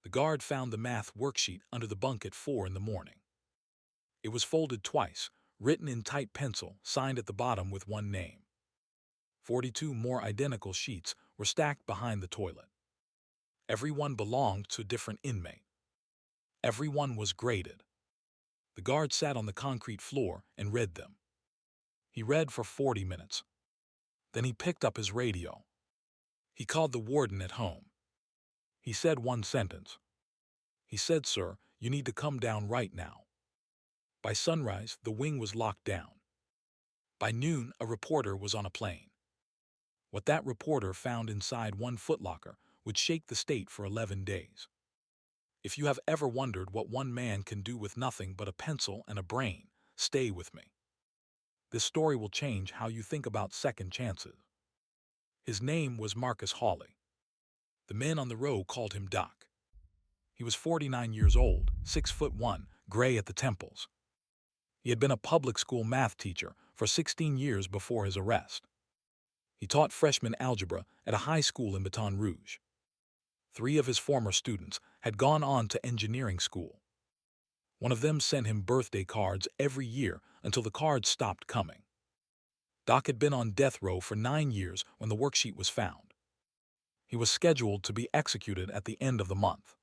The guard found the math worksheet under the bunk at 4 in the morning. It was folded twice, written in tight pencil, signed at the bottom with one name. 42 more identical sheets were stacked behind the toilet. Every one belonged to a different inmate. Every one was graded. The guard sat on the concrete floor and read them. He read for 40 minutes. Then he picked up his radio. He called the warden at home. He said one sentence. He said, "Sir, you need to come down right now." By sunrise, the wing was locked down. By noon, a reporter was on a plane. What that reporter found inside one footlocker would shake the state for 11 days. If you have ever wondered what one man can do with nothing but a pencil and a brain, stay with me. This story will change how you think about second chances. His name was Marcus Hawley. The men on the row called him Doc. He was 49 years old, 6'1", gray at the temples. He had been a public school math teacher for 16 years before his arrest. He taught freshman algebra at a high school in Baton Rouge. 3 of his former students had gone on to engineering school. One of them sent him birthday cards every year until the cards stopped coming. Doc had been on death row for 9 years when the worksheet was found. He was scheduled to be executed at the end of the month.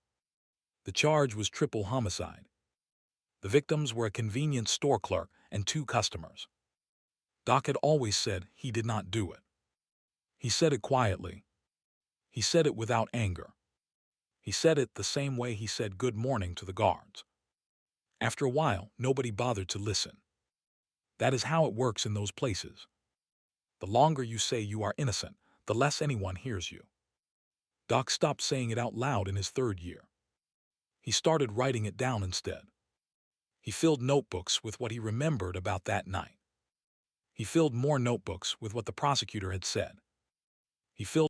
The charge was triple homicide. The victims were a convenience store clerk and 2 customers. Doc had always said he did not do it. He said it quietly. He said it without anger. He said it the same way he said good morning to the guards. After a while, nobody bothered to listen. That is how it works in those places. The longer you say you are innocent, the less anyone hears you. Doc stopped saying it out loud in his 3rd year. He started writing it down instead. He filled notebooks with what he remembered about that night. He filled more notebooks with what the prosecutor had said. He filled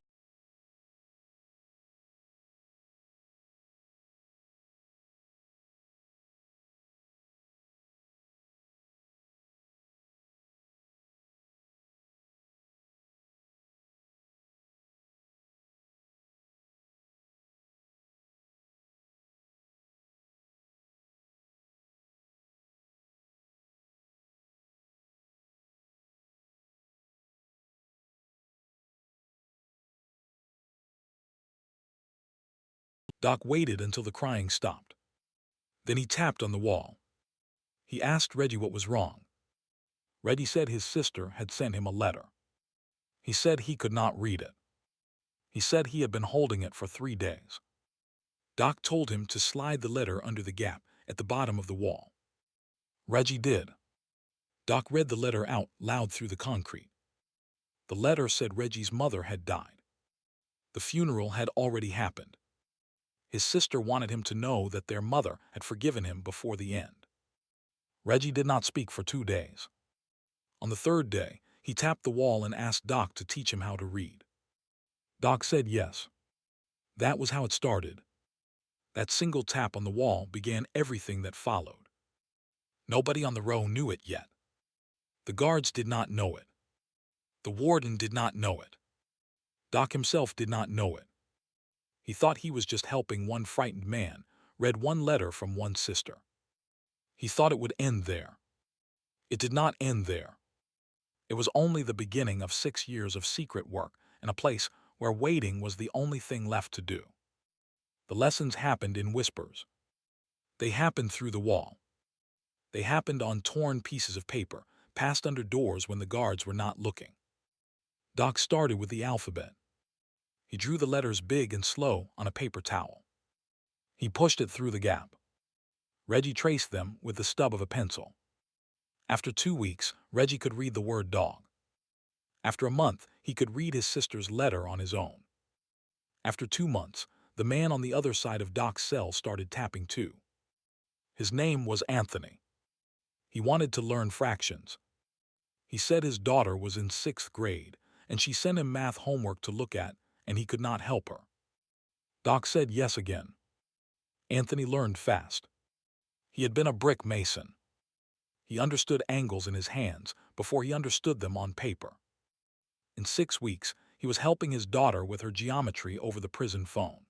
Doc waited until the crying stopped. Then he tapped on the wall. He asked Reggie what was wrong. Reggie said his sister had sent him a letter. He said he could not read it. He said he had been holding it for 3 days. Doc told him to slide the letter under the gap at the bottom of the wall. Reggie did. Doc read the letter out loud through the concrete. The letter said Reggie's mother had died. The funeral had already happened. His sister wanted him to know that their mother had forgiven him before the end. Reggie did not speak for 2 days. On the 3rd day, he tapped the wall and asked Doc to teach him how to read. Doc said yes. That was how it started. That single tap on the wall began everything that followed. Nobody on the row knew it yet. The guards did not know it. The warden did not know it. Doc himself did not know it. He thought he was just helping one frightened man, read one letter from one sister. He thought it would end there. It did not end there. It was only the beginning of 6 years of secret work in a place where waiting was the only thing left to do. The lessons happened in whispers. They happened through the wall. They happened on torn pieces of paper, passed under doors when the guards were not looking. Doc started with the alphabet. He drew the letters big and slow on a paper towel. He pushed it through the gap. Reggie traced them with the stub of a pencil. After 2 weeks, Reggie could read the word dog. After a month, he could read his sister's letter on his own. After 2 months, the man on the other side of Doc's cell started tapping too. His name was Anthony. He wanted to learn fractions. He said his daughter was in 6th grade, and she sent him math homework to look at, and he could not help her. Doc said yes again. Anthony learned fast. He had been a brick mason. He understood angles in his hands before he understood them on paper. In 6 weeks, he was helping his daughter with her geometry over the prison phone.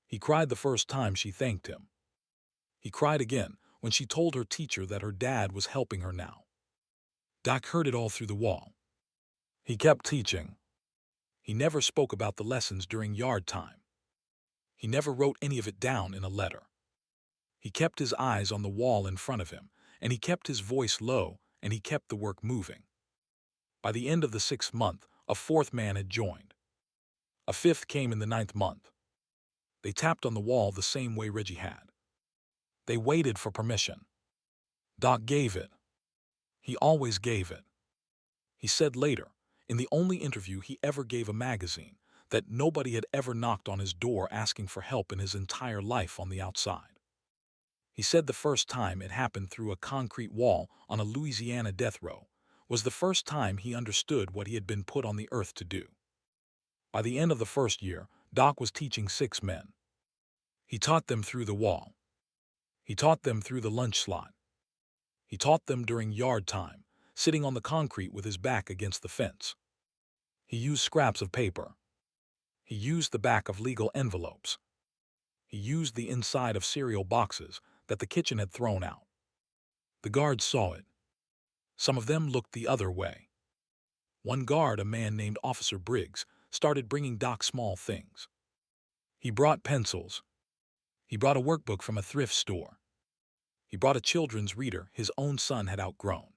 He cried the first time she thanked him. He cried again when she told her teacher that her dad was helping her now. Doc heard it all through the wall. He kept teaching. He never spoke about the lessons during yard time. He never wrote any of it down in a letter. He kept his eyes on the wall in front of him, and he kept his voice low, and he kept the work moving. By the end of the 6th month, a 4th man had joined. A 5th came in the 9th month. They tapped on the wall the same way Reggie had. They waited for permission. Doc gave it. He always gave it. He said later, in the only interview he ever gave a magazine, that nobody had ever knocked on his door asking for help in his entire life on the outside. He said the first time it happened through a concrete wall on a Louisiana death row was the first time he understood what he had been put on the earth to do. By the end of the first year, Doc was teaching 6 men. He taught them through the wall. He taught them through the lunch slot. He taught them during yard time, sitting on the concrete with his back against the fence. He used scraps of paper. He used the back of legal envelopes. He used the inside of cereal boxes that the kitchen had thrown out. The guards saw it. Some of them looked the other way. One guard, a man named Officer Briggs, started bringing Doc small things. He brought pencils. He brought a workbook from a thrift store. He brought a children's reader his own son had outgrown.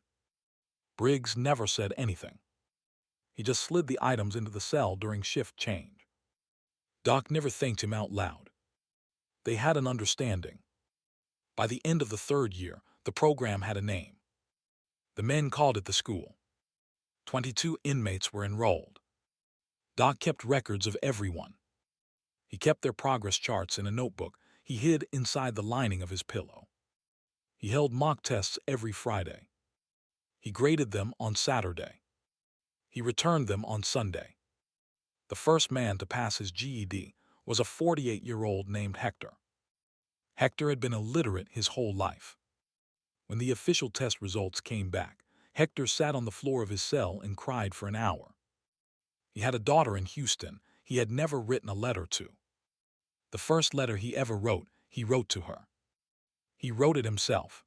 Briggs never said anything. He just slid the items into the cell during shift change. Doc never thanked him out loud. They had an understanding. By the end of the 3rd year, the program had a name. The men called it the school. 22 inmates were enrolled. Doc kept records of everyone. He kept their progress charts in a notebook he hid inside the lining of his pillow. He held mock tests every Friday. He graded them on Saturday. He returned them on Sunday. The first man to pass his GED was a 48-year-old named Hector. Hector had been illiterate his whole life. When the official test results came back, Hector sat on the floor of his cell and cried for an hour. He had a daughter in Houston he had never written a letter to. The first letter he ever wrote, he wrote to her. He wrote it himself.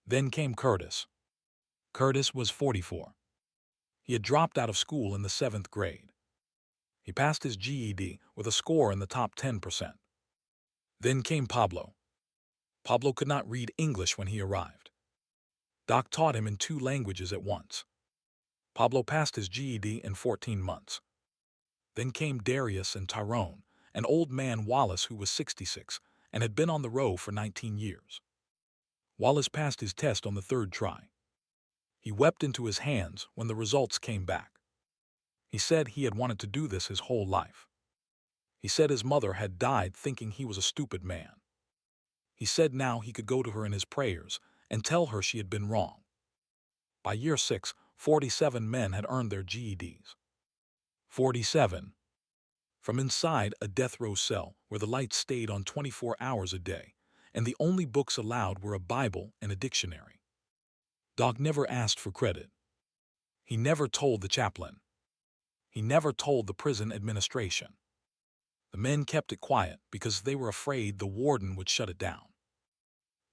Then came Curtis. Curtis was 44. He had dropped out of school in the 7th grade. He passed his GED with a score in the top 10%. Then came Pablo. Pablo could not read English when he arrived. Doc taught him in 2 languages at once. Pablo passed his GED in 14 months. Then came Darius and Tyrone, an old man Wallace who was 66 and had been on the row for 19 years. Wallace passed his test on the 3rd try. He wept into his hands when the results came back. He said he had wanted to do this his whole life. He said his mother had died thinking he was a stupid man. He said now he could go to her in his prayers and tell her she had been wrong. By year 6, 47 men had earned their GEDs. 47. From inside a death row cell where the lights stayed on 24 hours a day, and the only books allowed were a Bible and a dictionary. Doc never asked for credit. He never told the chaplain. He never told the prison administration. The men kept it quiet because they were afraid the warden would shut it down.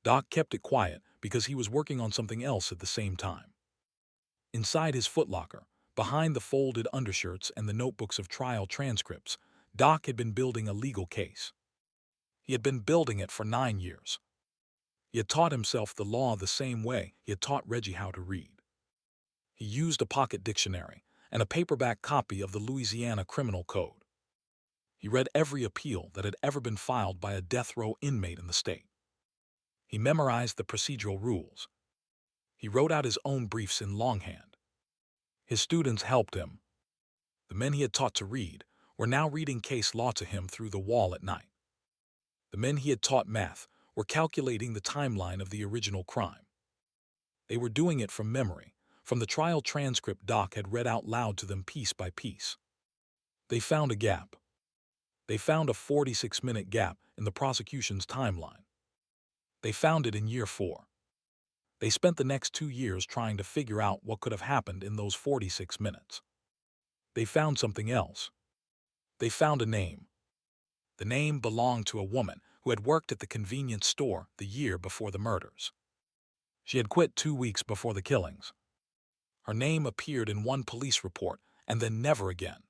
Doc kept it quiet because he was working on something else at the same time. Inside his footlocker, behind the folded undershirts and the notebooks of trial transcripts, Doc had been building a legal case. He had been building it for 9 years. He had taught himself the law the same way he had taught Reggie how to read. He used a pocket dictionary and a paperback copy of the Louisiana Criminal Code. He read every appeal that had ever been filed by a death row inmate in the state. He memorized the procedural rules. He wrote out his own briefs in longhand. His students helped him. The men he had taught to read were now reading case law to him through the wall at night. The men he had taught math were calculating the timeline of the original crime. They were doing it from memory, from the trial transcript Doc had read out loud to them piece by piece. They found a gap. They found a 46-minute gap in the prosecution's timeline. They found it in year 4. They spent the next 2 years trying to figure out what could have happened in those 46 minutes. They found something else. They found a name. The name belonged to a woman who had worked at the convenience store the year before the murders. She had quit 2 weeks before the killings. Her name appeared in one police report and then never again.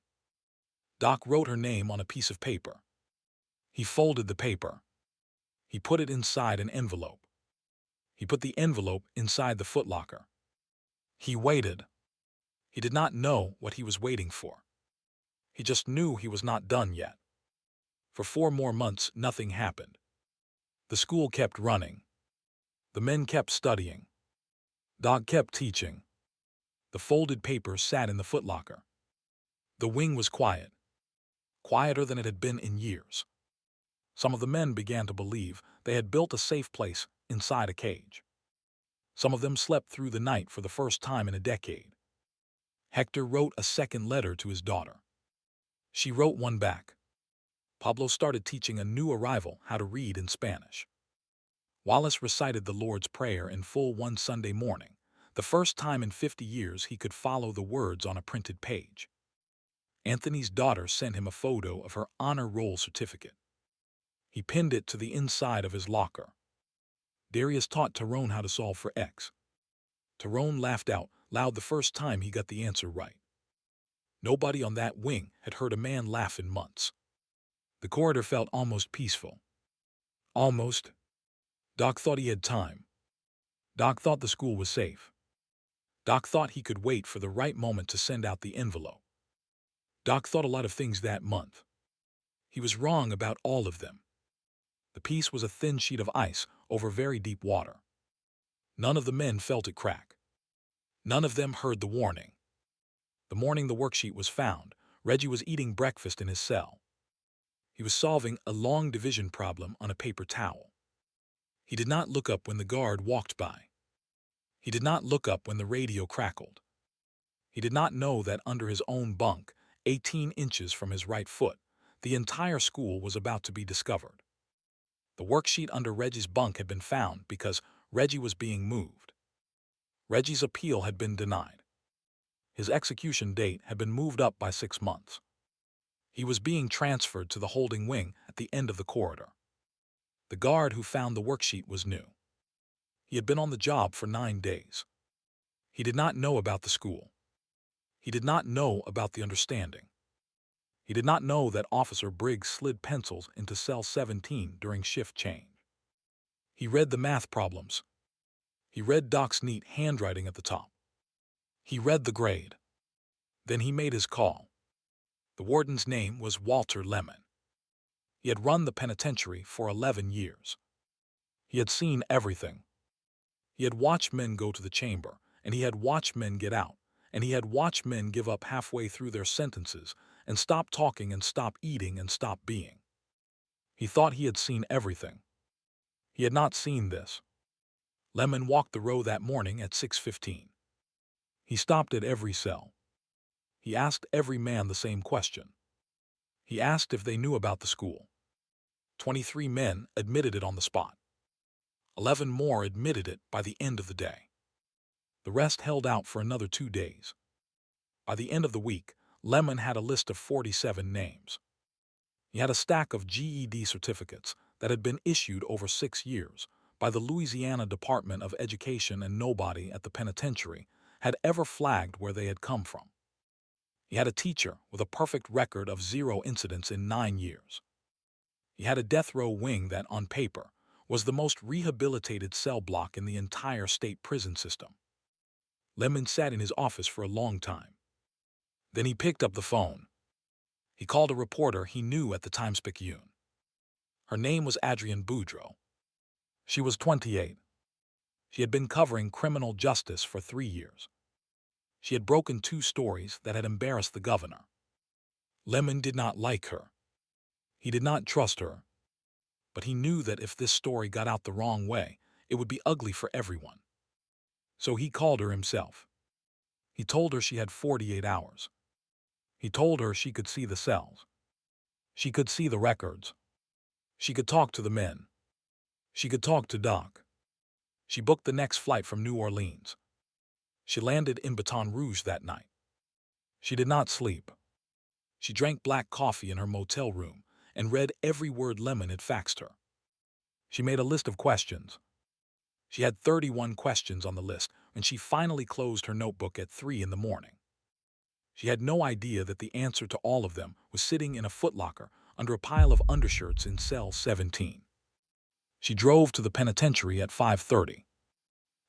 Doc wrote her name on a piece of paper. He folded the paper. He put it inside an envelope. He put the envelope inside the footlocker. He waited. He did not know what he was waiting for. He just knew he was not done yet. For 4 more months, nothing happened. The school kept running. The men kept studying. Doc kept teaching. The folded paper sat in the footlocker. The wing was quiet, quieter than it had been in years. Some of the men began to believe they had built a safe place inside a cage. Some of them slept through the night for the first time in a decade. Hector wrote a second letter to his daughter. She wrote one back. Pablo started teaching a new arrival how to read in Spanish. Wallace recited the Lord's Prayer in full one Sunday morning, the first time in 50 years he could follow the words on a printed page. Anthony's daughter sent him a photo of her honor roll certificate. He pinned it to the inside of his locker. Darius taught Tyrone how to solve for X. Tyrone laughed out loud the first time he got the answer right. Nobody on that wing had heard a man laugh in months. The corridor felt almost peaceful. Almost. Doc thought he had time. Doc thought the school was safe. Doc thought he could wait for the right moment to send out the envelope. Doc thought a lot of things that month. He was wrong about all of them. The peace was a thin sheet of ice over very deep water. None of the men felt it crack. None of them heard the warning. The morning the worksheet was found, Reggie was eating breakfast in his cell. He was solving a long division problem on a paper towel. He did not look up when the guard walked by. He did not look up when the radio crackled. He did not know that under his own bunk, 18 inches from his right foot, the entire school was about to be discovered. The worksheet under Reggie's bunk had been found because Reggie was being moved. Reggie's appeal had been denied. His execution date had been moved up by 6 months. He was being transferred to the holding wing at the end of the corridor. The guard who found the worksheet was new. He had been on the job for 9 days. He did not know about the school. He did not know about the understanding. He did not know that Officer Briggs slid pencils into cell 17 during shift change. He read the math problems. He read Doc's neat handwriting at the top. He read the grade. Then he made his call. The warden's name was Walter Lemon. He had run the penitentiary for 11 years. He had seen everything. He had watched men go to the chamber, and he had watched men get out, and he had watched men give up halfway through their sentences and stop talking and stop eating and stop being. He thought he had seen everything. He had not seen this. Lemon walked the row that morning at 6:15. He stopped at every cell. He asked every man the same question. He asked if they knew about the school. 23 men admitted it on the spot. 11 more admitted it by the end of the day. The rest held out for another 2 days. By the end of the week, Lemon had a list of 47 names. He had a stack of GED certificates that had been issued over 6 years by the Louisiana Department of Education, and nobody at the penitentiary had ever flagged where they had come from. He had a teacher with a perfect record of 0 incidents in 9 years. He had a death row wing that, on paper, was the most rehabilitated cell block in the entire state prison system. Lemon sat in his office for a long time. Then he picked up the phone. He called a reporter he knew at the Times-Picayune. Her name was Adrienne Boudreau. She was 28. She had been covering criminal justice for 3 years. She had broken 2 stories that had embarrassed the governor. Lemon did not like her. He did not trust her. But he knew that if this story got out the wrong way, it would be ugly for everyone. So he called her himself. He told her she had 48 hours. He told her she could see the cells. She could see the records. She could talk to the men. She could talk to Doc. She booked the next flight from New Orleans. She landed in Baton Rouge that night. She did not sleep. She drank black coffee in her motel room and read every word Lemon had faxed her. She made a list of questions. She had 31 questions on the list when she finally closed her notebook at 3 in the morning. She had no idea that the answer to all of them was sitting in a footlocker under a pile of undershirts in cell 17. She drove to the penitentiary at 5:30.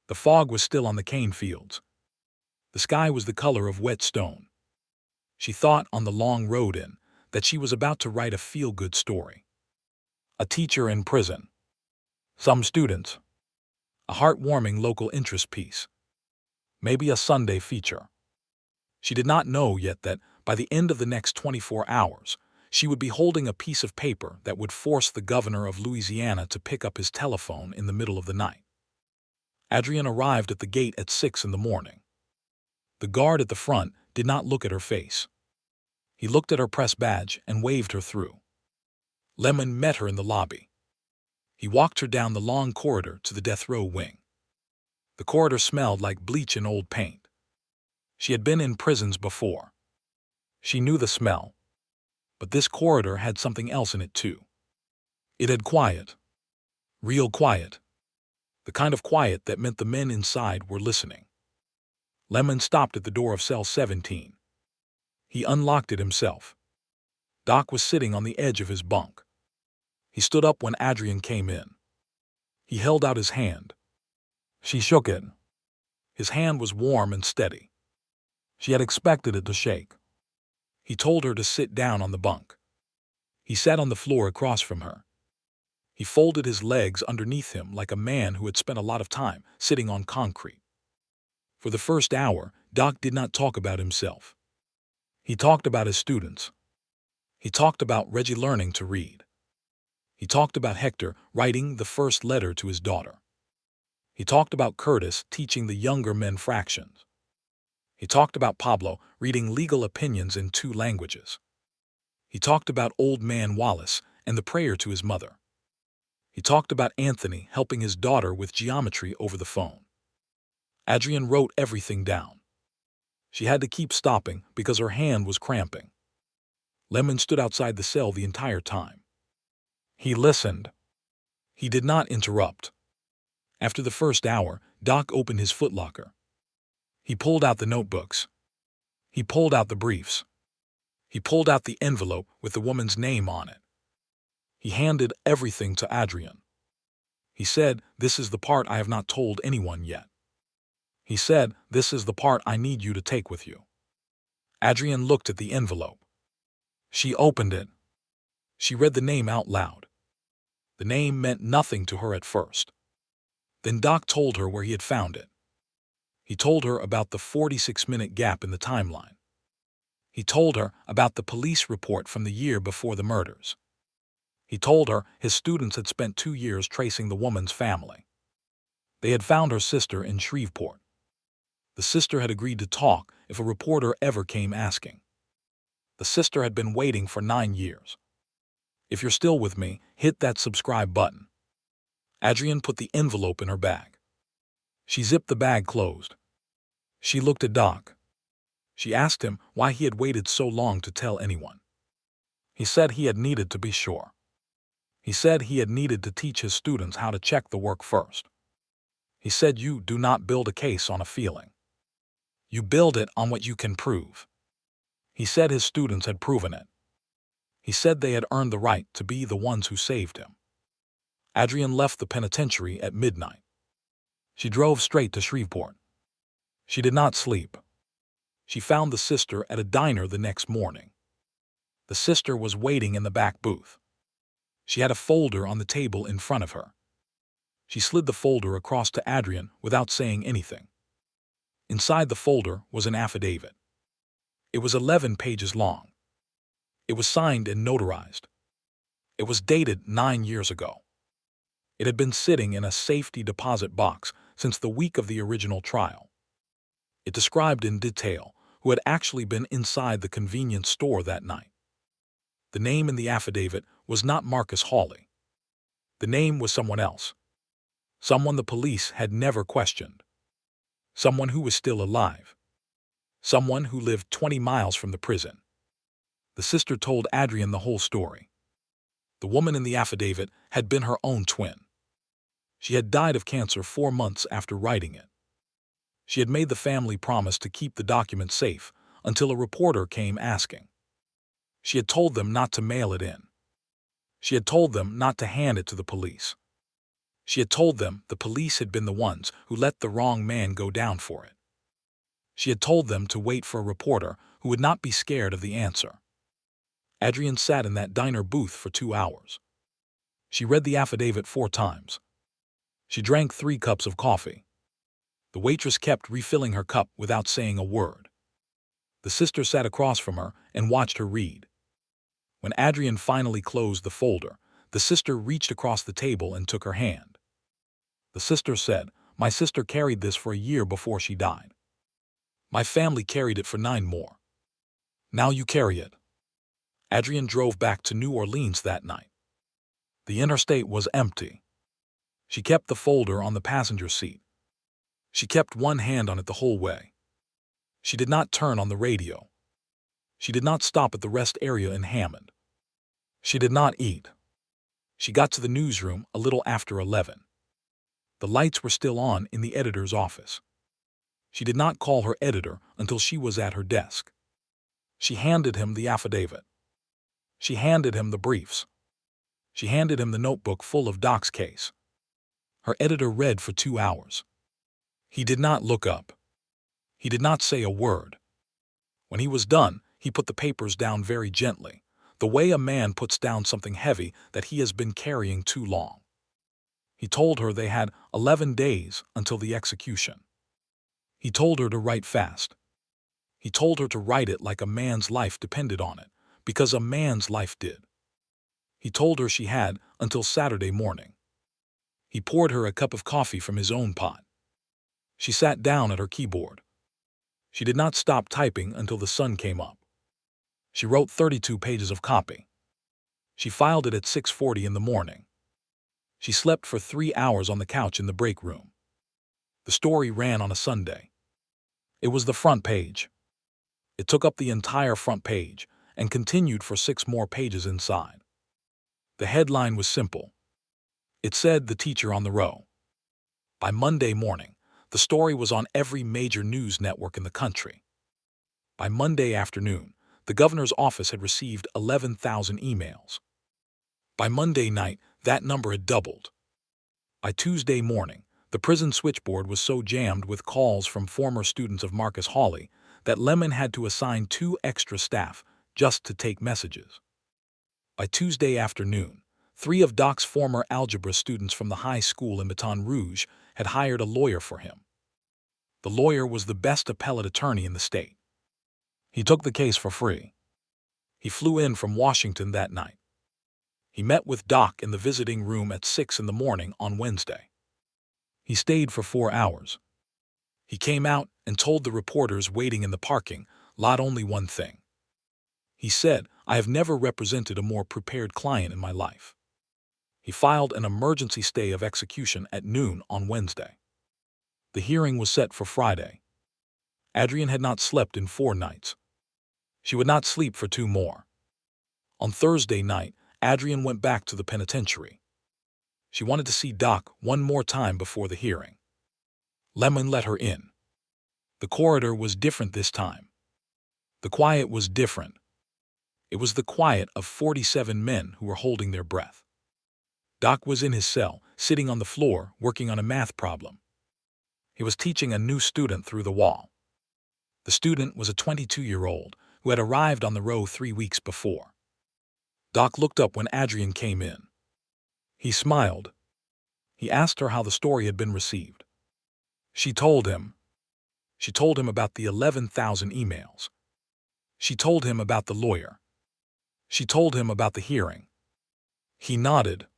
The fog was still on the cane fields. The sky was the color of wet stone. She thought on the long road in that she was about to write a feel-good story. A teacher in prison. Some students. A heartwarming local interest piece. Maybe a Sunday feature. She did not know yet that, by the end of the next 24 hours, she would be holding a piece of paper that would force the governor of Louisiana to pick up his telephone in the middle of the night. Adrienne arrived at the gate at 6 in the morning. The guard at the front did not look at her face. He looked at her press badge and waved her through. Lemon met her in the lobby. He walked her down the long corridor to the death row wing. The corridor smelled like bleach and old paint. She had been in prisons before. She knew the smell. But this corridor had something else in it too. It had quiet. Real quiet. The kind of quiet that meant the men inside were listening. Lemon stopped at the door of cell 17. He unlocked it himself. Doc was sitting on the edge of his bunk. He stood up when Adrienne came in. He held out his hand. She shook it. His hand was warm and steady. She had expected it to shake. He told her to sit down on the bunk. He sat on the floor across from her. He folded his legs underneath him like a man who had spent a lot of time sitting on concrete. For the first hour, Doc did not talk about himself. He talked about his students. He talked about Reggie learning to read. He talked about Hector writing the first letter to his daughter. He talked about Curtis teaching the younger men fractions. He talked about Pablo reading legal opinions in 2 languages. He talked about Old Man Wallace and the prayer to his mother. He talked about Anthony helping his daughter with geometry over the phone. Adrienne wrote everything down. She had to keep stopping because her hand was cramping. Lemon stood outside the cell the entire time. He listened. He did not interrupt. After the first hour, Doc opened his footlocker. He pulled out the notebooks. He pulled out the briefs. He pulled out the envelope with the woman's name on it. He handed everything to Adrienne. He said, "This is the part I have not told anyone yet." He said, "This is the part I need you to take with you." Adrienne looked at the envelope. She opened it. She read the name out loud. The name meant nothing to her at first. Then Doc told her where he had found it. He told her about the 46-minute gap in the timeline. He told her about the police report from the year before the murders. He told her his students had spent 2 years tracing the woman's family. They had found her sister in Shreveport. The sister had agreed to talk if a reporter ever came asking. The sister had been waiting for 9 years. If you're still with me, hit that subscribe button. Adrienne put the envelope in her bag. She zipped the bag closed. She looked at Doc. She asked him why he had waited so long to tell anyone. He said he had needed to be sure. He said he had needed to teach his students how to check the work first. He said you do not build a case on a feeling. You build it on what you can prove. He said his students had proven it. He said they had earned the right to be the ones who saved him. Adrienne left the penitentiary at midnight. She drove straight to Shreveport. She did not sleep. She found the sister at a diner the next morning. The sister was waiting in the back booth. She had a folder on the table in front of her. She slid the folder across to Adrienne without saying anything. Inside the folder was an affidavit. It was 11 pages long. It was signed and notarized. It was dated 9 years ago. It had been sitting in a safety deposit box since the week of the original trial. It described in detail who had actually been inside the convenience store that night. The name in the affidavit was not Marcus Hawley. The name was someone else. Someone the police had never questioned. Someone who was still alive. Someone who lived 20 miles from the prison. The sister told Adrienne the whole story. The woman in the affidavit had been her own twin. She had died of cancer 4 months after writing it. She had made the family promise to keep the document safe until a reporter came asking. She had told them not to mail it in. She had told them not to hand it to the police. She had told them the police had been the ones who let the wrong man go down for it. She had told them to wait for a reporter who would not be scared of the answer. Adrienne sat in that diner booth for 2 hours. She read the affidavit 4 times. She drank 3 cups of coffee. The waitress kept refilling her cup without saying a word. The sister sat across from her and watched her read. When Adrienne finally closed the folder, the sister reached across the table and took her hand. The sister said, "My sister carried this for a year before she died. My family carried it for 9 more. Now you carry it." Adrienne drove back to New Orleans that night. The interstate was empty. She kept the folder on the passenger seat. She kept one hand on it the whole way. She did not turn on the radio. She did not stop at the rest area in Hammond. She did not eat. She got to the newsroom a little after 11. The lights were still on in the editor's office. She did not call her editor until she was at her desk. She handed him the affidavit. She handed him the briefs. She handed him the notebook full of Doc's case. Her editor read for 2 hours. He did not look up. He did not say a word. When he was done, he put the papers down very gently, the way a man puts down something heavy that he has been carrying too long. He told her they had 11 days until the execution. He told her to write fast. He told her to write it like a man's life depended on it, because a man's life did. He told her she had until Saturday morning. He poured her a cup of coffee from his own pot. She sat down at her keyboard. She did not stop typing until the sun came up. She wrote 32 pages of copy. She filed it at 6:40 in the morning. She slept for 3 hours on the couch in the break room. The story ran on a Sunday. It was the front page. It took up the entire front page and continued for 6 more pages inside. The headline was simple. It said, "The teacher on the row." By Monday morning, the story was on every major news network in the country. By Monday afternoon, the governor's office had received 11,000 emails. By Monday night, that number had doubled. By Tuesday morning, the prison switchboard was so jammed with calls from former students of Marcus Hawley that Lemon had to assign 2 extra staff just to take messages. By Tuesday afternoon, 3 of Doc's former algebra students from the high school in Baton Rouge had hired a lawyer for him. The lawyer was the best appellate attorney in the state. He took the case for free. He flew in from Washington that night. He met with Doc in the visiting room at 6 in the morning on Wednesday. He stayed for 4 hours. He came out and told the reporters waiting in the parking lot only one thing. He said, "I have never represented a more prepared client in my life." He filed an emergency stay of execution at noon on Wednesday. The hearing was set for Friday. Adrienne had not slept in 4 nights. She would not sleep for 2 more. On Thursday night, Adrienne went back to the penitentiary. She wanted to see Doc one more time before the hearing. Lemon let her in. The corridor was different this time. The quiet was different. It was the quiet of 47 men who were holding their breath. Doc was in his cell, sitting on the floor, working on a math problem. He was teaching a new student through the wall. The student was a 22-year-old who had arrived on the row 3 weeks before. Doc looked up when Adrienne came in. He smiled. He asked her how the story had been received. She told him. She told him about the 11,000 emails. She told him about the lawyer. She told him about the hearing. He nodded.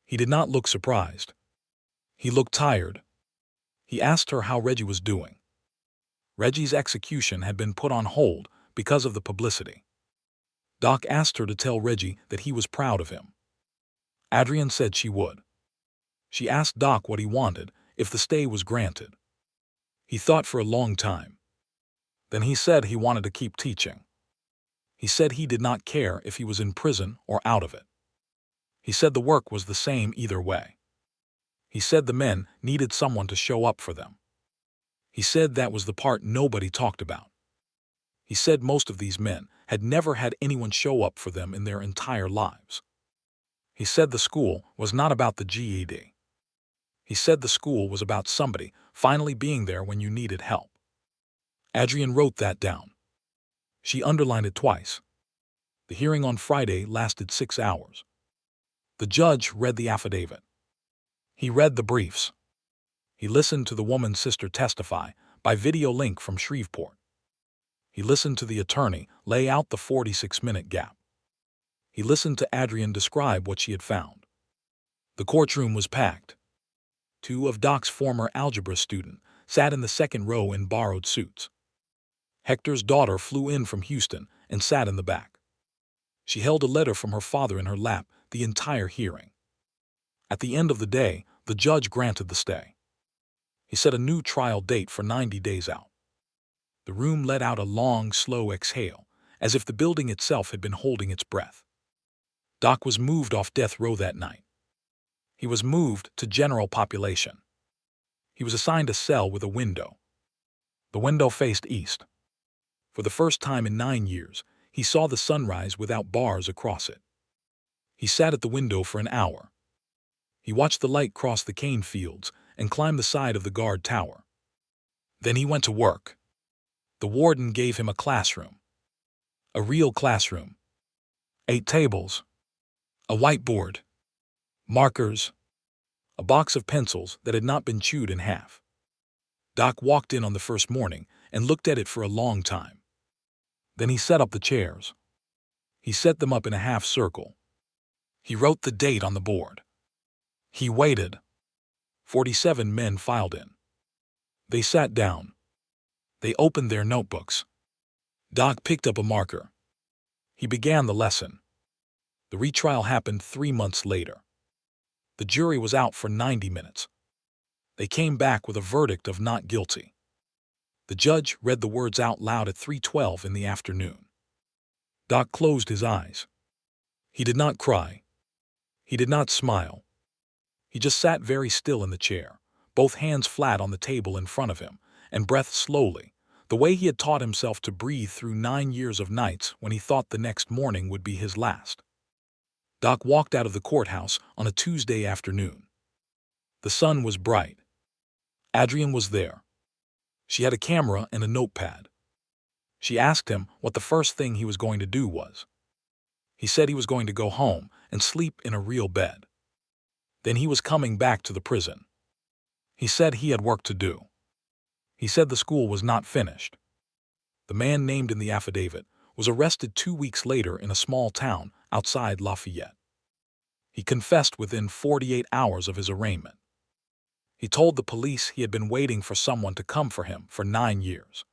He did not look surprised. He looked tired. He asked her how Reggie was doing. Reggie's execution had been put on hold because of the publicity. Doc asked her to tell Reggie that he was proud of him. Adrienne said she would. She asked Doc what he wanted if the stay was granted. He thought for a long time. Then he said he wanted to keep teaching. He said he did not care if he was in prison or out of it. He said the work was the same either way. He said the men needed someone to show up for them. He said that was the part nobody talked about. He said most of these men had never had anyone show up for them in their entire lives. He said the school was not about the GED. He said the school was about somebody finally being there when you needed help. Adrian wrote that down. She underlined it twice. The hearing on Friday lasted 6 hours. The judge read the affidavit. He read the briefs. He listened to the woman's sister testify by video link from Shreveport. He listened to the attorney lay out the 46-minute gap. He listened to Adrian describe what she had found. The courtroom was packed. 2 of Doc's former algebra students sat in the second row in borrowed suits. Hector's daughter flew in from Houston and sat in the back. She held a letter from her father in her lap the entire hearing. At the end of the day, the judge granted the stay. He set a new trial date for 90 days out. The room let out a long, slow exhale, as if the building itself had been holding its breath. Doc was moved off death row that night. He was moved to general population. He was assigned a cell with a window. The window faced east. For the first time in 9 years, he saw the sunrise without bars across it. He sat at the window for an hour. He watched the light cross the cane fields and climb the side of the guard tower. Then he went to work. The warden gave him a classroom. A real classroom. 8 tables. A whiteboard. Markers. A box of pencils that had not been chewed in half. Doc walked in on the first morning and looked at it for a long time. Then he set up the chairs. He set them up in a half circle. He wrote the date on the board. He waited. 47 men filed in. They sat down. They opened their notebooks. Doc picked up a marker. He began the lesson. The retrial happened 3 months later. The jury was out for 90 minutes. They came back with a verdict of not guilty. The judge read the words out loud at 3:12 in the afternoon. Doc closed his eyes. He did not cry. He did not smile. He just sat very still in the chair, both hands flat on the table in front of him, and breathed slowly, the way he had taught himself to breathe through 9 years of nights when he thought the next morning would be his last. Doc walked out of the courthouse on a Tuesday afternoon. The sun was bright. Adrian was there. She had a camera and a notepad. She asked him what the first thing he was going to do was. He said he was going to go home and sleep in a real bed. Then he was coming back to the prison. He said he had work to do. He said the school was not finished. The man named in the affidavit was arrested 2 weeks later in a small town outside Lafayette. He confessed within 48 hours of his arraignment. He told the police he had been waiting for someone to come for him for 9 years.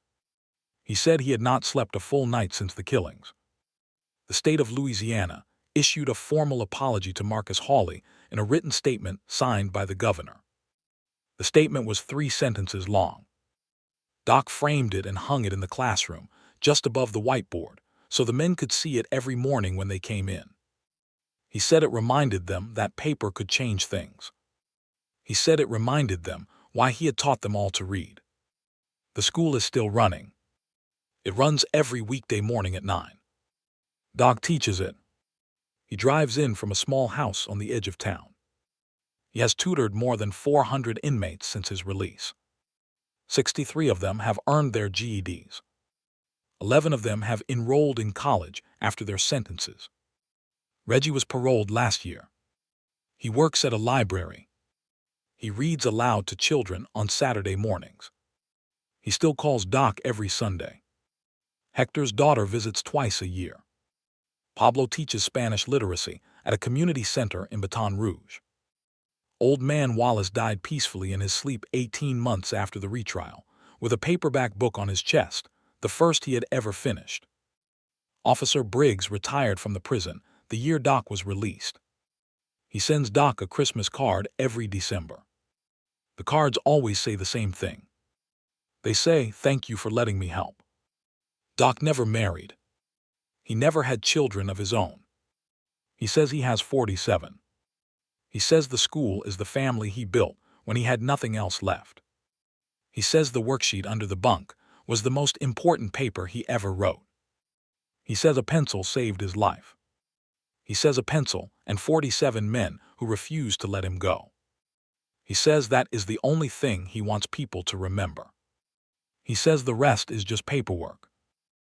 He said he had not slept a full night since the killings. The state of Louisiana issued a formal apology to Marcus Hawley in a written statement signed by the governor. The statement was 3 sentences long. Doc framed it and hung it in the classroom, just above the whiteboard, so the men could see it every morning when they came in. He said it reminded them that paper could change things. He said it reminded them why he had taught them all to read. The school is still running. It runs every weekday morning at 9. Doc teaches it. He drives in from a small house on the edge of town. He has tutored more than 400 inmates since his release. 63 of them have earned their GEDs. 11 of them have enrolled in college after their sentences. Reggie was paroled last year. He works at a library. He reads aloud to children on Saturday mornings. He still calls Doc every Sunday. Hector's daughter visits twice a year. Pablo teaches Spanish literacy at a community center in Baton Rouge. Old man Wallace died peacefully in his sleep 18 months after the retrial, with a paperback book on his chest, the first he had ever finished. Officer Briggs retired from the prison the year Doc was released. He sends Doc a Christmas card every December. The cards always say the same thing. They say, "Thank you for letting me help." Doc never married. He never had children of his own. He says he has 47. He says the school is the family he built when he had nothing else left. He says the worksheet under the bunk was the most important paper he ever wrote. He says a pencil saved his life. He says a pencil and 47 men who refused to let him go. He says that is the only thing he wants people to remember. He says the rest is just paperwork.